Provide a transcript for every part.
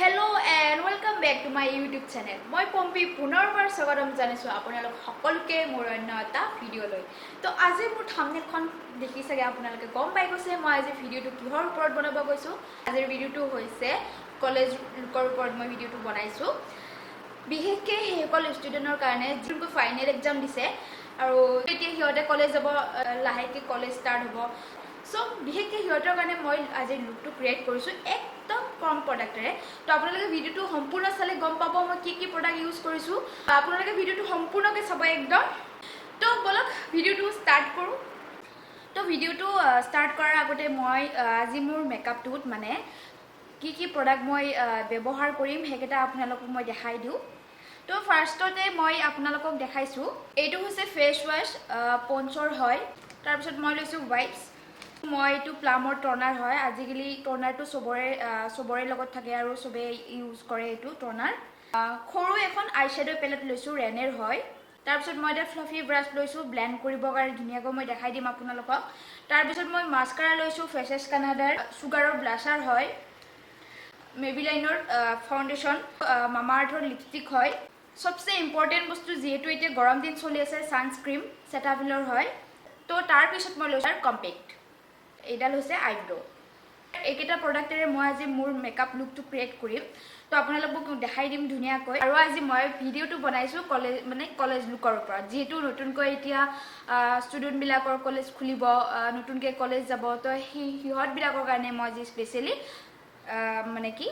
Hello and welcome back to my YouTube channel. মই পম্পি পুনৰবাৰ স্বাগতম জানিছো আপোনালোক সকলোকে মোৰ অন্য এটা ভিডিও লৈ। তো আজি মোৰ থাম্বনেলখন দেখি চাগে আপোনালোকে গম পাই গৈছে মই আজি ভিডিওটো কিহৰ ওপৰত বনাব গৈছো। আজিৰ ভিডিওটো হৈছে কলেজ লুকৰ ওপৰত মই ভিডিওটো বনাইছো। বিশেষকৈ হেকল ষ্টুডেন্টৰ কাৰণে যোনটো ফাইনেল এক্সাম দিছে আৰু এতিয়া হিয়তে কলেজ যাব লাহেকে কলেজ ষ্টাৰ্ট হ'ব। সো বিশেষকৈ হিয়তৰ কাৰণে মই আজি লুকটো ক্ৰিয়েট কৰিছো একদম কম প্ৰডাক্টেৰে। তো আপোনালোকে ভিডিওটো সম্পূৰ্ণ চালে গম পাব মই কি প্ৰডাক্ট ইউজ কৰিছো। আপোনালোকে ভিডিওটো সম্পূৰ্ণকৈ চাব একদম। তো বলক ভিডিওটো ষ্টাৰ্ট কৰোঁ। তো ভিডিওটো ষ্টাৰ্ট কৰাৰ আগতে মই আজি মোৰ মেকআপটোত মানে কি প্ৰডাক্ট মই ব্যৱহাৰ কৰিম সেইকেইটা আপোনালোকক মই দেখাই দিওঁ। তো ফাৰ্ষ্টতে মই আপোনালোকক দেখাইছোঁ এইটো হৈছে ফেচ ৱাছ পঞ্চৰ হয়। তাৰপিছত মই লৈছোঁ ৱাইপছ। মই এইটো প্লামৰ টনাৰ হয়। আজিকালি টনাৰটো চবৰে লগত থাকে আৰু চবে ইউজ কৰে এইটো টনাৰ। সৰু এখন আই শ্বেডো পেলেট লৈছোঁ ৰেনেৰ হয়। তাৰপিছত মই এটা ফ্লাফি ব্ৰাছ লৈছোঁ ব্লেণ্ড কৰিবৰ কাৰণে ধুনীয়াকৈ মই দেখাই দিম আপোনালোকক। তাৰপিছত মই মাস্কাৰা লৈছোঁ ফেচেছ কানাডাৰ চুগাৰৰ ব্লাছাৰ হয়। মেবিলাইনৰ ফাউণ্ডেশ্যন মামা আৰ্থৰ লিপষ্টিক হয়। সবচে ইম্পৰ্টেণ্ট বস্তু যিহেতু এতিয়া গৰম দিন চলি আছে ছানস্ক্ৰীম চেটাফিলৰ হয়। তো তাৰপিছত মই লৈছোঁ কম্পেক্ট। এইডাল হৈছে আইব্ৰ'। এইকেইটা প্ৰডাক্টেৰে মই আজি মোৰ মেকআপ লুকটো ক্ৰিয়েট কৰিম। তো আপোনালোকক দেখাই দিম ধুনীয়াকৈ। আৰু আজি মই ভিডিওটো বনাইছোঁ কলেজ লুকৰ ওপৰত। যিহেতু নতুনকৈ এতিয়া ষ্টুডেণ্টবিলাকৰ কলেজ খুলিব, নতুনকৈ কলেজ যাব। তো সিহঁতবিলাকৰ কাৰণে মই আজি স্পেচিয়েলি মানে কি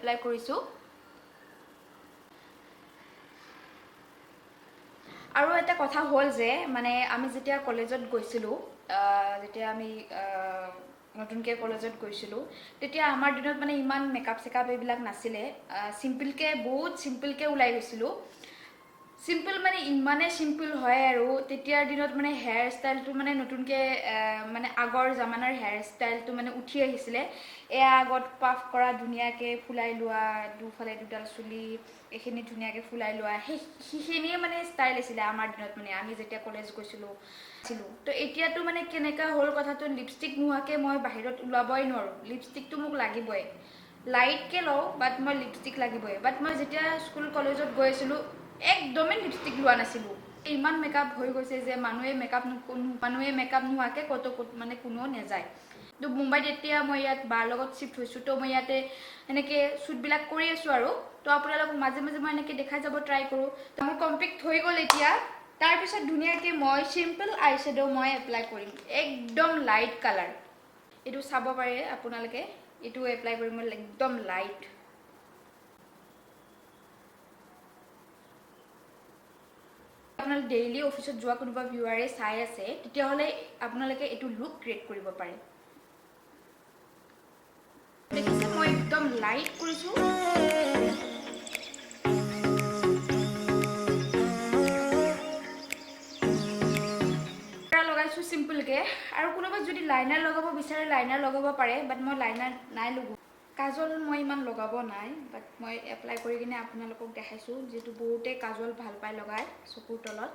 এপ্লাই কৰিছোঁ আৰু এটা কথা হ'ল যে মানে আমি যেতিয়া কলেজত গৈছিলোঁ যেতিয়া আমি নতুনকৈ কলেজত গৈছিলোঁ তেতিয়া আমাৰ দিনত মানে ইমান মেকআপ চেকআপ এইবিলাক নাছিলে চিম্পলকৈ বহুত চিম্পলকৈ ওলাই গৈছিলোঁ চিম্পল মানে ইমানে চিম্পল হয় আৰু তেতিয়াৰ দিনত মানে হেয়াৰ ষ্টাইলটো মানে নতুনকৈ মানে আগৰ জামানাৰ হেয়াৰ ষ্টাইলটো মানে উঠি আহিছিলে এয়া আগত পাফ কৰা ধুনীয়াকৈ ফুলাই লোৱা দুফালে দুডাল চুলি এইখিনি ধুনীয়াকৈ ফুলাই লোৱা সেইখিনিয়ে মানে ষ্টাইল আছিলে আমাৰ দিনত মানে আমি যেতিয়া কলেজ গৈছিলোঁ তো এতিয়াতো মানে কেনেকুৱা হ'ল কথাটো লিপষ্টিক নোহোৱাকৈ মই বাহিৰত ওলাবই নোৱাৰোঁ লিপষ্টিকটো মোক লাগিবই লাইটকৈ লওঁ বাট মই লিপষ্টিক লাগিবই বাট মই যেতিয়া স্কুল কলেজত গৈ আছিলোঁ একদমেই লিপষ্টিক লোৱা নাছিলোঁ ইমান মেকআপ হৈ গৈছে যে মানুহে মেকআপ নোহোৱাকৈ ক'তো মানে কোনেও নাযায় তো মুম্বাইত এতিয়া মই ইয়াত বাৰ লগত শ্বিফ্ট হৈছোঁ তো মই ইয়াতে এনেকৈ শ্বুটবিলাক কৰি আছোঁ আৰু তো আপোনালোকক মাজে মাজে মই এনেকৈ দেখাই যাব ট্ৰাই কৰোঁ তো মোৰ কমপ্লিট হৈ গ'ল এতিয়া তাৰপিছত ধুনীয়াকৈ মই চিম্পল আই শ্বেডো মই এপ্লাই কৰিম একদম লাইট কালাৰ এইটো চাব পাৰে আপোনালোকে এইটো এপ্লাই কৰিম মই একদম লাইট আপোনালোকে ডেইলি অফিচত যোৱা কোনোবা ভিউৱাৰে চাই আছে তেতিয়াহ'লে আপোনালোকে এইটো লুক ক্ৰিয়েট কৰিব পাৰে দেখিছে মই একদম লাইট কৰিছোঁ লগাইছোঁ চিম্পলকৈ আৰু কোনোবাই যদি লাইনাৰ লগাব বিচাৰে লাইনাৰ লগাব পাৰে বাট মই লাইনাৰ নাই লগোৱা কাজল মই ইমান লগাব নাই বাট মই এপ্লাই কৰি কিনে আপোনালোকক দেখাইছোঁ যিহেতু বহুতে কাজল ভাল পায় লগাই চকুৰ তলত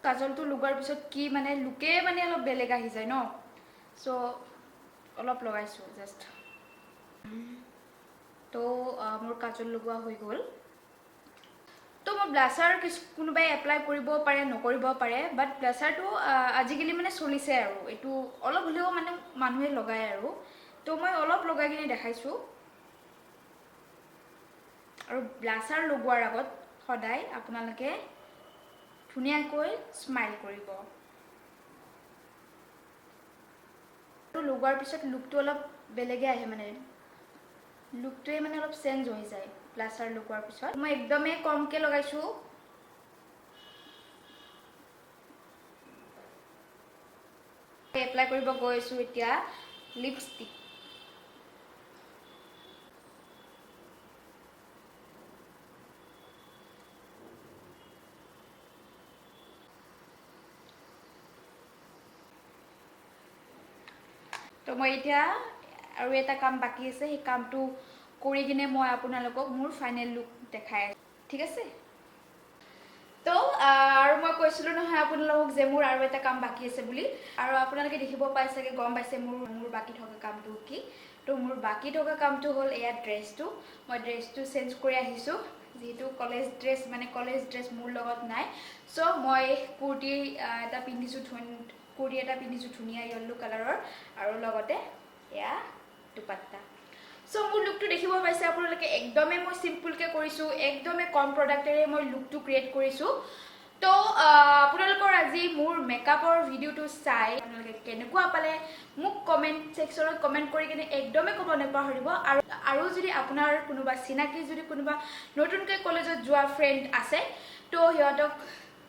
কাজলটো লগোৱাৰ পিছত কি মানে লুকে মানে অলপ বেলেগ আহি যায় ন চ' অলপ লগাইছোঁ জাষ্ট তো মোৰ কাজল লগোৱা হৈ গ'ল তো মই ব্লাছাৰ কোনোবাই এপ্লাই কৰিব পাৰে নকৰিব পাৰে বাট ব্লাছাৰটো আজিকালি মানে চলিছে আৰু এইটো অলপ হ'লেও মানে মানুহে লগায় আৰু তো মই অলপ লগাই কিনে দেখাইছোঁ আৰু ব্লাছাৰ লগোৱাৰ আগত সদায় আপোনালোকে ধুনীয়াকৈ স্মাইল কৰিব লগোৱাৰ পিছত লুকটো অলপ বেলেগে আহে মানে লুকটোৱে মানে অলপ চেঞ্জ হৈ যায় ব্লাছাৰ লগোৱাৰ পিছত মই একদমেই কমকৈ লগাইছোঁ এপ্লাই কৰিব গৈছোঁ এতিয়া লিপষ্টিক তো মই এতিয়া আৰু এটা কাম বাকী আছে সেই কামটো কৰি কিনে মই আপোনালোকক মোৰ ফাইনেল লুক দেখাই আছোঁ ঠিক আছে তো আৰু মই কৈছিলোঁ নহয় আপোনালোকক যে মোৰ আৰু এটা কাম বাকী আছে বুলি আৰু আপোনালোকে দেখিব পাই চাগে গম পাইছে মোৰ বাকী থকা কামটো কি তো মোৰ বাকী থকা কামটো হ'ল এয়া ড্ৰেছটো মই ড্ৰেছটো চেঞ্জ কৰি আহিছোঁ যেহেতু কলেজ ড্ৰেছ মোৰ লগত নাই চ' মই কুৰ্তি এটা পিন্ধিছোঁ ধুনীয়া য়েল্লো কালাৰৰ আৰু লগতে এয়া দুপাট্টা চ' মোৰ লুকটো দেখিব পাইছে আপোনালোকে একদমেই মই চিম্পলকৈ কৰিছোঁ একদমেই কম প্ৰডাক্টেৰে মই লুকটো ক্ৰিয়েট কৰিছোঁ তো আপোনালোকৰ আজি মোৰ মেকআপৰ ভিডিঅ'টো চাই আপোনালোকে কেনেকুৱা পালে মোক কমেণ্ট ছেকশ্যনত কমেণ্ট কৰি কিনে একদমেই ক'ব নাপাহৰিব আৰু যদি আপোনাৰ কোনোবা চিনাকি যদি কোনোবা নতুনকৈ কলেজত যোৱা ফ্ৰেণ্ড আছে তো সিহঁতক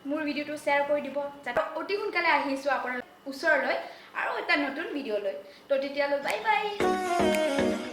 মোৰ ভিডিঅ'টো শ্বেয়াৰ কৰি দিব যাতে অতি সোনকালে আহিছোঁ আপোনাৰ ওচৰলৈ আৰু এটা নতুন ভিডিঅ' লৈ তো তেতিয়ালৈ বাই বাই